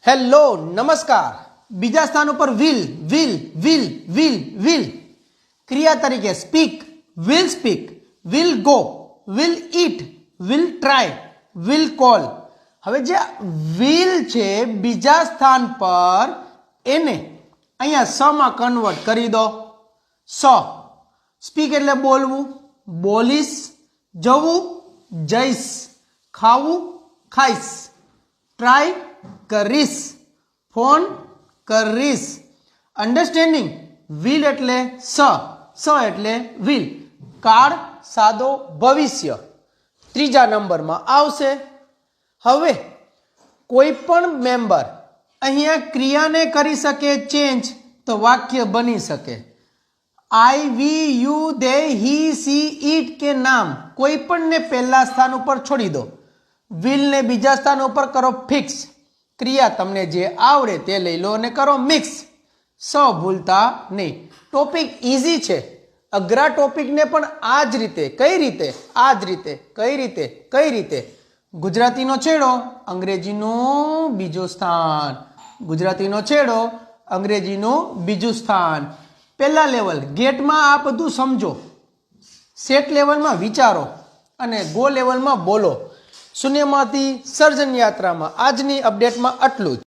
Hello नमस्कार। बीजा स्थान पर will will will will will क्रिया तरीके speak, will go, will eat, will try, will call. हवे जे विल छे बीजा स्थान पर एने अहींया स में कन्वर्ट करी दो। स स्पीक एटले बोलवू, बोलीश, जवू, जईश, खावू, खाईश, ट्राय करीश, फोन करीश। अंडरस्टेन्डिंग विल एटले स एटले विल, काळ सादो भविष्य त्रीजा नंबर में आवशे। हवे कोई पण मेम्बर अहींया क्रिया ने करी सके चेन्ज तो वाक्य बनी सके। आई, वी, यू, दे, ही, सी, ईट के नाम कोई पण ने पहला स्थान पर छोड़ी दो, विल ने बीजा स्थान पर करो फिक्स। क्रिया तमने जे आवड़े ते लई लो ने करो मिक्स। स भूलता नहीं। टॉपिक इजी छे। अघरा टॉपिक ने पण आज रीते कई रीते आज रीते कई रीते कई रीते गुजराती नो छेड़ो अंग्रेजी नो बीजो स्थान, गुजराती नो छेड़ो अंग्रेजी नो बीजू स्थान। पहला लेवल गेट में आ बधुं समझो, सेट लेवल में विचारो अने गो लेवल में बोलो। शून्यमांथी सर्जन यात्रा में आजनी अपडेट में आटलुं ज।